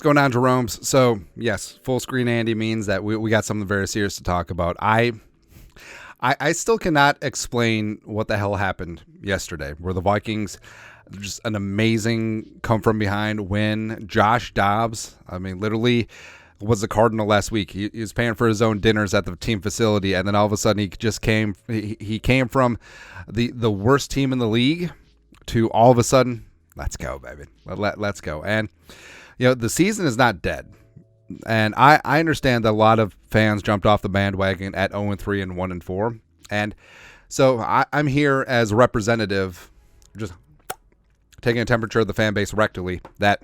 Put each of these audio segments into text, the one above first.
going on, Jerome's? So, yes, full screen Andy means that we got something very serious to talk about. I still cannot explain what the hell happened yesterday, where the Vikings, just an amazing come-from-behind win. Josh Dobbs, I mean, literally was the Cardinal last week. He was paying for his own dinners at the team facility, and then all of a sudden he came from the worst team in the league to all of a sudden, let's go, baby. Let's go. And the season is not dead. And I understand that a lot of fans jumped off the bandwagon at 0-3 and 1-4. And so I'm here as a representative, just taking a temperature of the fan base rectally, that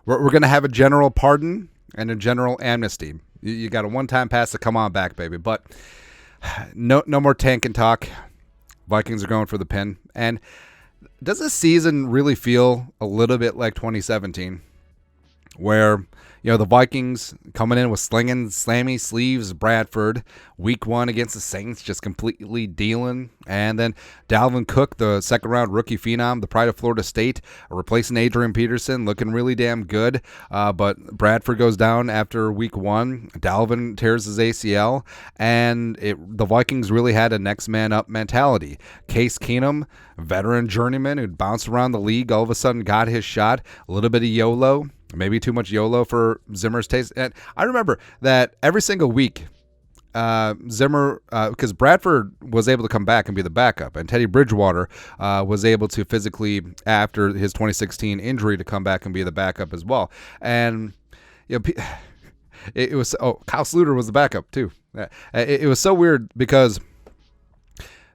we're going to have a general pardon and a general amnesty. You got a one-time pass to come on back, baby. But no more tank and talk. Vikings are going for the pin. And does this season really feel a little bit like 2017, where the Vikings coming in with slinging slammy sleeves, Bradford, week 1 against the Saints, just completely dealing, and then Dalvin Cook, the second-round rookie phenom, the pride of Florida State, replacing Adrian Peterson, looking really damn good, but Bradford goes down after week 1, Dalvin tears his ACL, and the Vikings really had a next-man-up mentality. Case Keenum, veteran journeyman who'd bounced around the league, all of a sudden got his shot, a little bit of YOLO, maybe too much YOLO for Zimmer's taste. And I remember that every single week, Zimmer, because Bradford was able to come back and be the backup, and Teddy Bridgewater was able to physically, after his 2016 injury, to come back and be the backup as well. And it was Kyle Sluter was the backup too. It was so weird because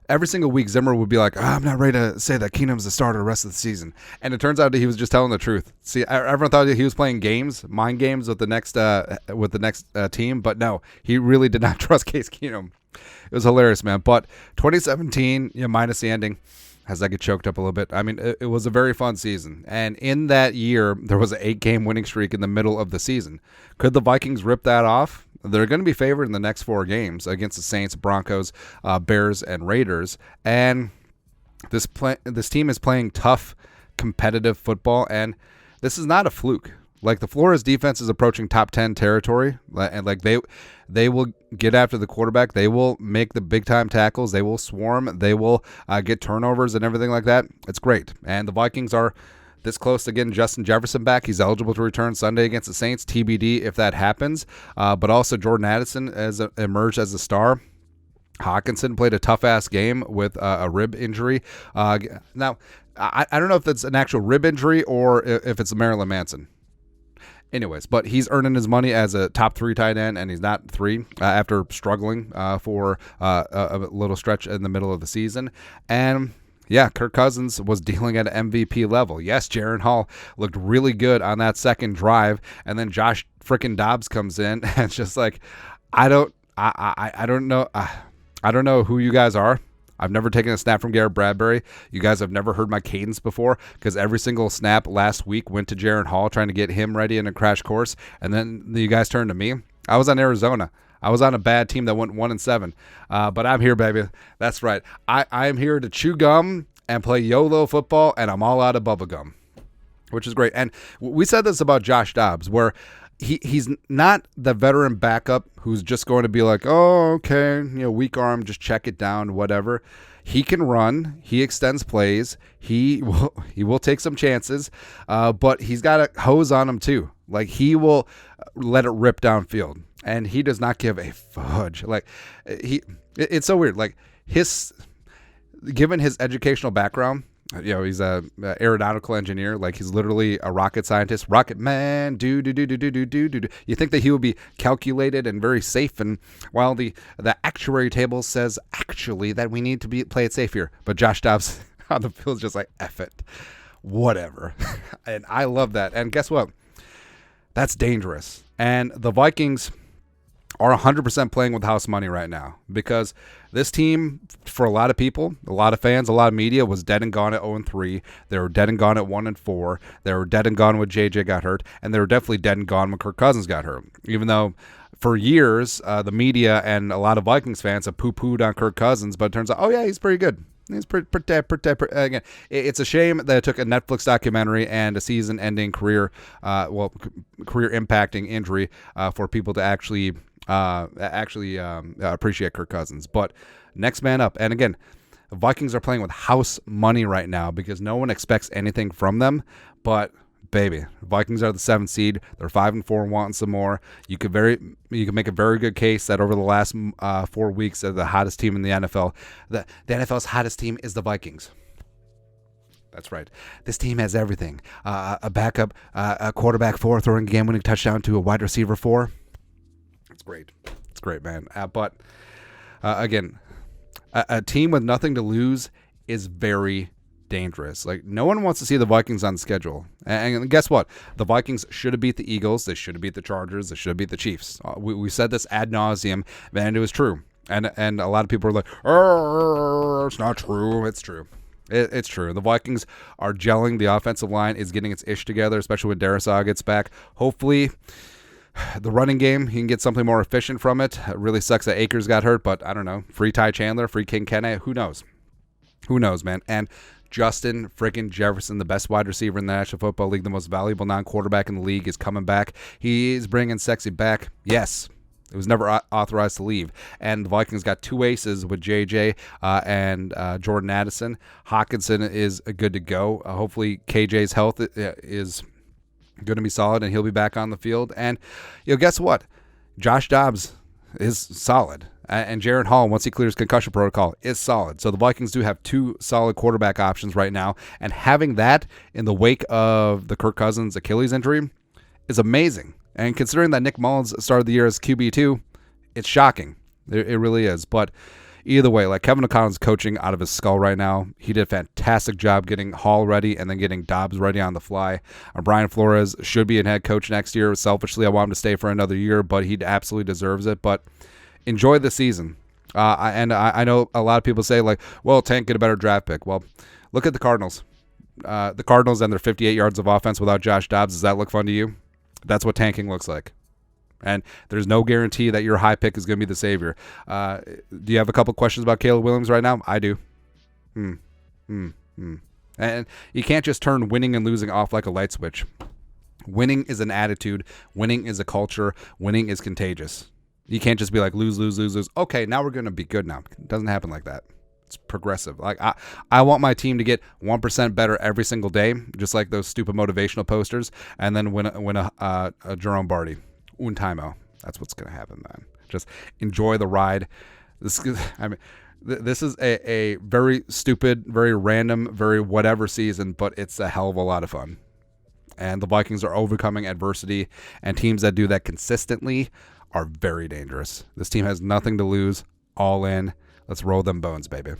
every single week, Zimmer would be like, I'm not ready to say that Keenum's the starter the rest of the season. And it turns out that he was just telling the truth. See, everyone thought that he was playing mind games with the next team. But no, he really did not trust Case Keenum. It was hilarious, man. But 2017, minus the ending, as I get choked up a little bit. I mean, it was a very fun season. And in that year, there was an 8-game winning streak in the middle of the season. Could the Vikings rip that off? They're going to be favored in the next 4 games against the Saints, Broncos, Bears, and Raiders. And this team is playing tough, competitive football, and this is not a fluke. Like, the Flores defense is approaching top 10 territory, and like they will get after the quarterback. They will make the big-time tackles. They will swarm. They will get turnovers and everything like that. It's great. And the Vikings are this close to getting Justin Jefferson back. He's eligible to return Sunday against the Saints, TBD if that happens. But also Jordan Addison emerged as a star. Hawkinson played a tough-ass game with a rib injury. Now, I don't know if it's an actual rib injury or if it's Marilyn Manson. Anyways, but he's earning his money as a top 3 tight end, and he's not 3 after struggling for a little stretch in the middle of the season. And yeah, Kirk Cousins was dealing at an MVP level. Yes, Jaren Hall looked really good on that second drive, and then Josh frickin' Dobbs comes in, and it's just like, I don't know who you guys are. I've never taken a snap from Garrett Bradbury. You guys have never heard my cadence before, because every single snap last week went to Jaren Hall trying to get him ready in a crash course, and then you guys turned to me. I was on Arizona. I was on a bad team that went 1-7, but I'm here, baby. That's right. I am here to chew gum and play YOLO football, and I'm all out of bubble gum, which is great. And we said this about Josh Dobbs, where he's not the veteran backup who's just going to be like, oh, okay, weak arm, just check it down, whatever. He can run. He extends plays. He will take some chances, but he's got a hose on him too. Like, he will let it rip downfield, and he does not give a fudge. Like, it's so weird. Like, given his educational background, he's a aeronautical engineer. Like, he's literally a rocket scientist, rocket man. Do. You think that he would be calculated and very safe, and while the actuary table says actually that we need to play it safe here, but Josh Dobbs on the field is just like, F it, whatever. And I love that. And guess what? That's dangerous. And the Vikings are 100% playing with house money right now, because this team, for a lot of people, a lot of fans, a lot of media, was dead and gone at 0-3. They were dead and gone at 1-4. They were dead and gone when JJ got hurt, and they were definitely dead and gone when Kirk Cousins got hurt. Even though for years the media and a lot of Vikings fans have poo-pooed on Kirk Cousins, but it turns out, oh yeah, he's pretty good. It's again, it's a shame that it took a Netflix documentary and a season-ending career impacting injury for people to actually appreciate Kirk Cousins. But next man up. And again, the Vikings are playing with house money right now because no one expects anything from them. But baby, Vikings are the 7th seed. They're 5-4 and wanting some more. You could make a very good case that over the last 4 weeks, they're the hottest team in the NFL. The NFL's hottest team is the Vikings. That's right. This team has everything. A backup, a quarterback 4 throwing a game-winning touchdown to a wide receiver 4. It's great. It's great, man. But again, a team with nothing to lose is very dangerous. Like, no one wants to see the Vikings on the schedule. And guess what? The Vikings should have beat the Eagles. They should have beat the Chargers. They should have beat the Chiefs. We said this ad nauseum, and it was true. And a lot of people are like, it's not true. It's true. It's true. The Vikings are gelling. The offensive line is getting its ish together, especially when Darisaw gets back. Hopefully, the running game, he can get something more efficient from it. It really sucks that Akers got hurt, but I don't know. Free Ty Chandler, free King Kenne. Who knows? Who knows, man? And Justin freaking Jefferson, the best wide receiver in the National Football League, the most valuable non-quarterback in the league, is coming back. He is bringing sexy back. Yes, it was never authorized to leave. And the Vikings got 2 aces with JJ and Jordan Addison. Hawkinson is good to go. Hopefully KJ's health is going to be solid and he'll be back on the field. And guess what? Josh Dobbs is solid. And Jaron Hall, once he clears concussion protocol, is solid. So the Vikings do have 2 solid quarterback options right now. And having that in the wake of the Kirk Cousins Achilles injury is amazing. And considering that Nick Mullins started the year as QB2, it's shocking. It really is. But either way, like, Kevin O'Connell's coaching out of his skull right now. He did a fantastic job getting Hall ready and then getting Dobbs ready on the fly. Brian Flores should be a head coach next year. Selfishly, I want him to stay for another year, but he absolutely deserves it. But enjoy the season. I know a lot of people say, like, well, Tank get a better draft pick. Well, look at the Cardinals. The Cardinals and their 58 yards of offense without Josh Dobbs. Does that look fun to you? That's what tanking looks like. And there's no guarantee that your high pick is going to be the savior. Do you have a couple questions about Caleb Williams right now? I do. And you can't just turn winning and losing off like a light switch. Winning is an attitude. Winning is a culture. Winning is contagious. You can't just be like, lose. Okay, now we're going to be good now. It doesn't happen like that. It's progressive. Like, I want my team to get 1% better every single day, just like those stupid motivational posters, and then win a Jerome Barty. Un timeo. That's what's going to happen, man. Just enjoy the ride. This is a very stupid, very random, very whatever season, but it's a hell of a lot of fun. And the Vikings are overcoming adversity, and teams that do that consistently are very dangerous. This team has nothing to lose. All in. Let's roll them bones, baby.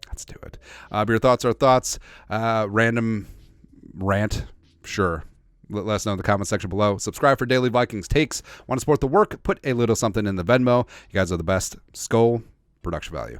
Let's do it. Your thoughts are thoughts. Random rant, sure. Let us know in the comment section below. Subscribe for daily Vikings takes. Want to support the work? Put a little something in the Venmo. You guys are the best. Skull, production value.